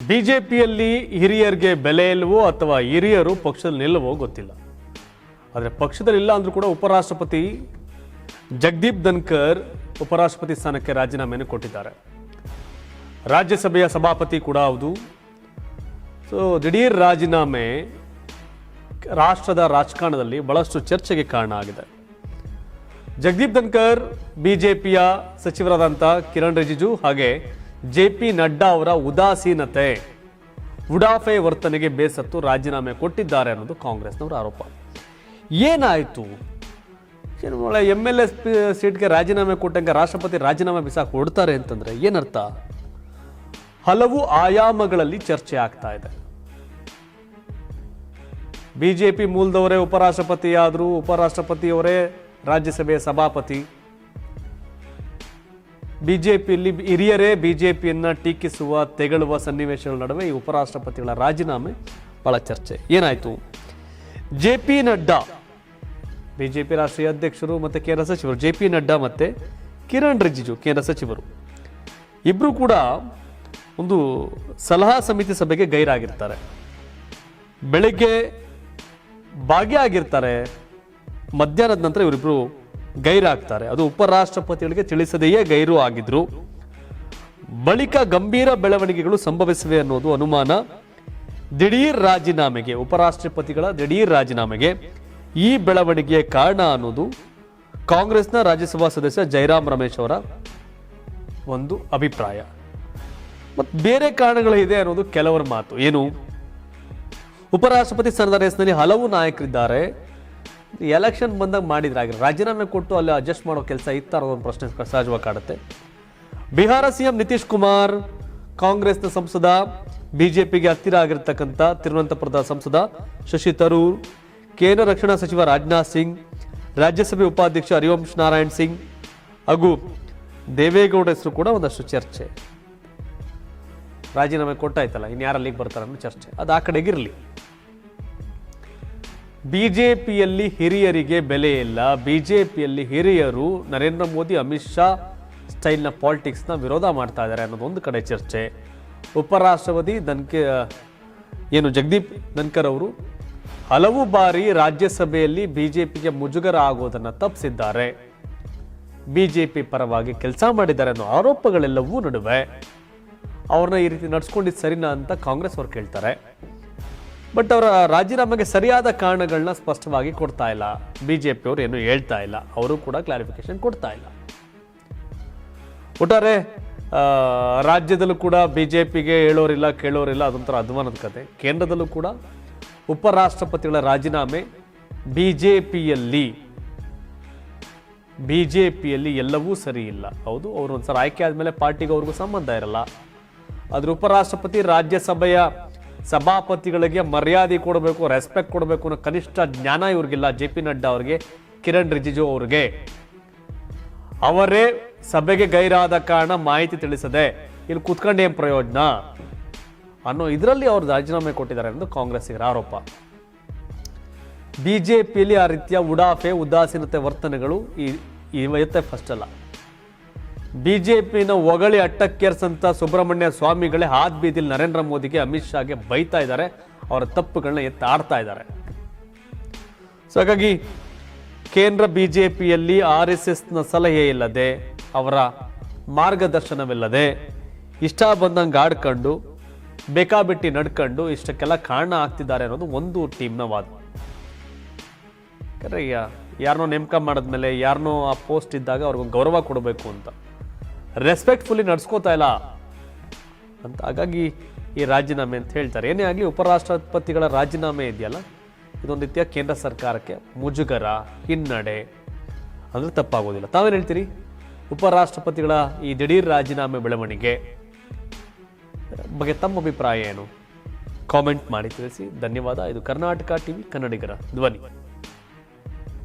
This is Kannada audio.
ಬಿಜೆಪಿಯಲ್ಲಿ ಹಿರಿಯರಿಗೆ ಬೆಲೆ ಇಲ್ವೋ ಅಥವಾ ಹಿರಿಯರು ಪಕ್ಷದಲ್ಲಿ ನಿಲ್ಲವೋ ಗೊತ್ತಿಲ್ಲ. ಆದರೆ ಪಕ್ಷದಲ್ಲಿ ಇಲ್ಲ ಅಂದ್ರೂ ಕೂಡ ಉಪರಾಷ್ಟ್ರಪತಿ ಜಗದೀಪ್ ಧನ್ಕರ್ ಉಪರಾಷ್ಟ್ರಪತಿ ಸ್ಥಾನಕ್ಕೆ ರಾಜೀನಾಮೆಯನ್ನು ಕೊಟ್ಟಿದ್ದಾರೆ. ರಾಜ್ಯಸಭೆಯ ಸಭಾಪತಿ ಕೂಡ ಹೌದು. ಸೊ ದಿಢೀರ್ ರಾಜೀನಾಮೆ ರಾಷ್ಟ್ರದ ರಾಜಕಾರಣದಲ್ಲಿ ಬಹಳಷ್ಟು ಚರ್ಚೆಗೆ ಕಾರಣ ಆಗಿದೆ. ಜಗದೀಪ್ ಧನ್ಕರ್ ಬಿಜೆಪಿಯ ಸಚಿವರಾದಂಥ ಕಿರಣ್ ರಿಜಿಜು ಹಾಗೆ ಜೆ.ಪಿ. ನಡ್ಡಾ ಅವರ ಉದಾಸೀನತೆ ಉಡಾಫೆ ವರ್ತನೆಗೆ ಬೇಸತ್ತು ರಾಜೀನಾಮೆ ಕೊಟ್ಟಿದ್ದಾರೆ ಅನ್ನೋದು ಕಾಂಗ್ರೆಸ್ನವರ ಆರೋಪ. ಏನಾಯಿತು? MLA ಸೀಟ್ಗೆ ರಾಜೀನಾಮೆ ಕೊಟ್ಟಂಗೆ ರಾಷ್ಟ್ರಪತಿ ರಾಜೀನಾಮೆ ಬಿಸಾಕ್ ಕೊಡ್ತಾರೆ ಅಂತಂದ್ರೆ ಏನರ್ಥ? ಹಲವು ಆಯಾಮಗಳಲ್ಲಿ ಚರ್ಚೆ ಆಗ್ತಾ ಇದೆ. ಬಿಜೆಪಿ ಮೂಲದವರೇ ಉಪರಾಷ್ಟ್ರಪತಿ ಆದರೂ ಉಪರಾಷ್ಟ್ರಪತಿಯವರೇ ರಾಜ್ಯಸಭೆಯ ಸಭಾಪತಿ. ಬಿಜೆಪಿಯಲ್ಲಿ ಹಿರಿಯರೇ ಬಿಜೆಪಿಯನ್ನ ಟೀಕಿಸುವ ತೆಗಳುವ ಸನ್ನಿವೇಶಗಳ ನಡುವೆ ಈ ಉಪರಾಷ್ಟ್ರಪತಿಗಳ ರಾಜೀನಾಮೆ ಬಹಳ ಚರ್ಚೆ. ಏನಾಯ್ತು? ಜೆ.ಪಿ. ನಡ್ಡಾ ಬಿಜೆಪಿ ರಾಷ್ಟ್ರೀಯ ಅಧ್ಯಕ್ಷರು ಮತ್ತೆ ಕೇಂದ್ರ ಸಚಿವರು, ಜೆ.ಪಿ. ನಡ್ಡಾ ಮತ್ತೆ ಕಿರಣ್ ರಿಜಿಜು ಕೇಂದ್ರ ಸಚಿವರು ಇಬ್ರು ಕೂಡ ಒಂದು ಸಲಹಾ ಸಮಿತಿ ಸಭೆಗೆ ಗೈರಾಗಿರ್ತಾರೆ. ಬೆಳಿಗ್ಗೆ ಭಾಗಿಯಾಗಿರ್ತಾರೆ, ಮಧ್ಯಾಹ್ನದ ನಂತರ ಇವರಿಬ್ರು ಗೈರಾಗ್ತಾರೆ. ಅದು ಉಪರಾಷ್ಟ್ರಪತಿಗಳಿಗೆ ತಿಳಿಸದೆಯೇ ಗೈರು ಆಗಿದ್ರು. ಬಳಿಕ ಗಂಭೀರ ಬೆಳವಣಿಗೆಗಳು ಸಂಭವಿಸಿವೆ ಅನ್ನೋದು ಅನುಮಾನ. ದಿಢೀರ್ ರಾಜೀನಾಮೆಗೆ, ಉಪರಾಷ್ಟ್ರಪತಿಗಳ ದಿಢೀರ್ ರಾಜೀನಾಮೆಗೆ ಈ ಬೆಳವಣಿಗೆಯ ಕಾರಣ ಅನ್ನೋದು ಕಾಂಗ್ರೆಸ್ನ ರಾಜ್ಯಸಭಾ ಸದಸ್ಯ ಜೈರಾಮ್ ರಮೇಶ್ ಅವರ ಒಂದು ಅಭಿಪ್ರಾಯ. ಮತ್ತು ಬೇರೆ ಕಾರಣಗಳಿದೆ ಅನ್ನೋದು ಕೆಲವರ ಮಾತು. ಏನು? ಉಪರಾಷ್ಟ್ರಪತಿ ಸ್ಥಾನದ ರೇಸ್ನಲ್ಲಿ ಹಲವು ನಾಯಕರಿದ್ದಾರೆ. ಎಲೆಕ್ಷನ್ ಬಂದಾಗ ಮಾಡಿದ್ರಾಗಿರ ರಾಜೀನಾಮೆ ಕೊಟ್ಟು ಅಲ್ಲಿ ಅಡ್ಜಸ್ಟ್ ಮಾಡೋ ಕೆಲಸ ಇತ್ತಾರ ಒಂದು ಪ್ರಶ್ನೆ ಸಹಜವಾಗಿ ಕಾಡುತ್ತೆ. ಬಿಹಾರ ಸಿಎಂ ನಿತೀಶ್ ಕುಮಾರ್, ಕಾಂಗ್ರೆಸ್ನ ಸಂಸದ, ಬಿಜೆಪಿಗೆ ಹತ್ತಿರ ಆಗಿರ್ತಕ್ಕಂಥ ತಿರುವನಂತಪುರದ ಸಂಸದ ಶಶಿ ತರೂರ್, ಕೇಂದ್ರ ರಕ್ಷಣಾ ಸಚಿವ ರಾಜನಾಥ್ ಸಿಂಗ್, ರಾಜ್ಯಸಭೆ ಉಪಾಧ್ಯಕ್ಷ ಹರಿವಂಶ್ ನಾರಾಯಣ್ ಸಿಂಗ್ ಹಾಗೂ ದೇವೇಗೌಡ ಹೆಸರು ಕೂಡ ಒಂದಷ್ಟು ಚರ್ಚೆ. ರಾಜೀನಾಮೆ ಕೊಟ್ಟಾಯ್ತಲ್ಲ, ಇನ್ಯಾರು ಅಲ್ಲಿಗೆ ಬರ್ತಾರೆ ಅನ್ನೋ ಚರ್ಚೆ. ಅದು ಆ ಕಡೆಗಿರಲಿ. ಬಿಜೆಪಿಯಲ್ಲಿ ಹಿರಿಯರಿಗೆ ಬೆಲೆ ಇಲ್ಲ. ಬಿಜೆಪಿಯಲ್ಲಿ ಹಿರಿಯರು ನರೇಂದ್ರ ಮೋದಿ, ಅಮಿತ್ ಶಾ ಸ್ಟೈಲ್ನ ಪಾಲಿಟಿಕ್ಸ್ನ ವಿರೋಧ ಮಾಡ್ತಾ ಇದ್ದಾರೆ ಅನ್ನೋದು ಒಂದು ಕಡೆ ಚರ್ಚೆ. ಉಪರಾಷ್ಟ್ರಪತಿ ಜಗದೀಪ್ ಧನ್ಕರ್ ಅವರು ಹಲವು ಬಾರಿ ರಾಜ್ಯಸಭೆಯಲ್ಲಿ ಬಿಜೆಪಿಗೆ ಮುಜುಗರ ಆಗೋದನ್ನು ತಪ್ಪಿಸಿದ್ದಾರೆ, ಬಿಜೆಪಿ ಪರವಾಗಿ ಕೆಲಸ ಮಾಡಿದ್ದಾರೆ ಅನ್ನೋ ಆರೋಪಗಳೆಲ್ಲವೂ ನಡುವೆ ಅವ್ರನ್ನ ಈ ರೀತಿ ನಡ್ಸ್ಕೊಂಡಿದ್ದು ಸರಿನಾ ಅಂತ ಕಾಂಗ್ರೆಸ್ ಅವರು ಕೇಳ್ತಾರೆ. ಬಟ್ ಅವರ ರಾಜೀನಾಮೆಗೆ ಸರಿಯಾದ ಕಾರಣಗಳನ್ನ ಸ್ಪಷ್ಟವಾಗಿ ಕೊಡ್ತಾ ಇಲ್ಲ. ಬಿಜೆಪಿ ಅವರು ಏನು ಹೇಳ್ತಾ ಇಲ್ಲ, ಅವರು ಕೂಡ ಕ್ಲಾರಿಫಿಕೇಶನ್ ಕೊಡ್ತಾ ಇಲ್ಲ. ಒಟ್ಟಾರೆ ರಾಜ್ಯದಲ್ಲೂ ಕೂಡ ಬಿಜೆಪಿಗೆ ಹೇಳೋರಿಲ್ಲ, ಕೇಳೋರಿಲ್ಲ, ಅದೊಂಥರ ಅಧ್ವಾನದ ಕತೆ. ಕೇಂದ್ರದಲ್ಲೂ ಕೂಡ ಉಪರಾಷ್ಟ್ರಪತಿಗಳ ರಾಜೀನಾಮೆ ಬಿಜೆಪಿಯಲ್ಲಿ ಎಲ್ಲವೂ ಸರಿ ಇಲ್ಲ. ಹೌದು, ಅವರು ಒಂದ್ಸಲ ಆಯ್ಕೆ ಆದ್ಮೇಲೆ ಪಾರ್ಟಿಗೆ ಅವ್ರಿಗೂ ಸಂಬಂಧ ಇರಲ್ಲ. ಆದ್ರೆ ಉಪರಾಷ್ಟ್ರಪತಿ ರಾಜ್ಯಸಭೆಯ ಸಭಾಪತಿಗಳಿಗೆ ಮರ್ಯಾದೆ ಕೊಡಬೇಕು, ರೆಸ್ಪೆಕ್ಟ್ ಕೊಡಬೇಕು ಅನ್ನೋ ಕನಿಷ್ಠ ಜ್ಞಾನ ಇವ್ರಿಗಿಲ್ಲ. ಜೆ.ಪಿ. ನಡ್ಡಾ ಅವ್ರಿಗೆ, ಕಿರಣ್ ರಿಜಿಜು ಅವ್ರಿಗೆ. ಅವರೇ ಸಭೆಗೆ ಗೈರಾದ ಕಾರಣ ಮಾಹಿತಿ ತಿಳಿಸದೆ ಇಲ್ಲಿ ಕೂತ್ಕೊಂಡು ಏನ್ ಪ್ರಯೋಜನ ಅನ್ನೋ ಇದರಲ್ಲಿ ಅವರು ರಾಜೀನಾಮೆ ಕೊಟ್ಟಿದ್ದಾರೆ ಎಂದು ಕಾಂಗ್ರೆಸ್ಸಿಗರ ಆರೋಪ. ಬಿಜೆಪಿಯಲ್ಲಿ ಆ ರೀತಿಯ ಉಡಾಫೆ, ಉದಾಸೀನತೆ ವರ್ತನೆಗಳು ಇವತ್ತೇ ಫಸ್ಟ್ ಅಲ್ಲ. ಬಿಜೆಪಿನ ಹೊಗಳಿ ಅಟ್ಟಕ್ಕೇರ್ಸಂತ ಸುಬ್ರಹ್ಮಣ್ಯ ಸ್ವಾಮಿಗಳೇ ಹಾದ್ ಬೀದಿಲಿ ನರೇಂದ್ರ ಮೋದಿಗೆ, ಅಮಿತ್ ಶಾಗೆ ಬೈತಾ ಇದ್ದಾರೆ, ಅವರ ತಪ್ಪುಗಳನ್ನ ಎತ್ತಾಡ್ತಾ ಇದ್ದಾರೆ. ಸೊ ಹಾಗಾಗಿ ಕೇಂದ್ರ ಬಿಜೆಪಿಯಲ್ಲಿ RSSನ ಸಲಹೆ ಇಲ್ಲದೆ, ಅವರ ಮಾರ್ಗದರ್ಶನವಿಲ್ಲದೆ, ಇಷ್ಟ ಬಂದಂಗೆ ಆಡ್ಕೊಂಡು ಬೇಕಾಬಿಟ್ಟಿ ನಡ್ಕೊಂಡು ಇಷ್ಟಕ್ಕೆಲ್ಲ ಕಾರಣ ಆಗ್ತಿದ್ದಾರೆ ಅನ್ನೋದು ಒಂದು ಟೀಮ್ನ ವಾದ. ಯಾಕಂದ್ರೆ ಯಾರನ್ನೋ ನೇಮಕ ಮಾಡಿದ್ಮೇಲೆ, ಯಾರನ್ನೋ ಆ ಪೋಸ್ಟ್ ಇದ್ದಾಗ ಅವ್ರಿಗೊಂದು ಗೌರವ ಕೊಡಬೇಕು ಅಂತ, ರೆಸ್ಪೆಕ್ಟ್ಫುಲ್ಲಿ ನಡ್ಸ್ಕೋತಾ ಇಲ್ಲ ಅಂತ. ಹಾಗಾಗಿ ಈ ರಾಜೀನಾಮೆ ಅಂತ ಹೇಳ್ತಾರೆ. ಏನೇ ಆಗಲಿ, ಉಪರಾಷ್ಟ್ರಪತಿಗಳ ರಾಜೀನಾಮೆ ಇದೆಯಲ್ಲ, ಇದೊಂದು ರೀತಿಯ ಕೇಂದ್ರ ಸರ್ಕಾರಕ್ಕೆ ಮುಜುಗರ, ಹಿನ್ನಡೆ ಅಂದ್ರೆ ತಪ್ಪಾಗೋದಿಲ್ಲ. ತಾವೇನು ಹೇಳ್ತೀರಿ? ಉಪರಾಷ್ಟ್ರಪತಿಗಳ ಈ ದಿಢೀರ್ ರಾಜೀನಾಮೆ ಬೆಳವಣಿಗೆ ಬಗ್ಗೆ ತಮ್ಮ ಅಭಿಪ್ರಾಯ ಏನು? ಕಾಮೆಂಟ್ ಮಾಡಿ ತಿಳಿಸಿ. ಧನ್ಯವಾದ. ಇದು ಕರ್ನಾಟಕ ಟಿವಿ, ಕನ್ನಡಿಗರ ಧ್ವನಿ.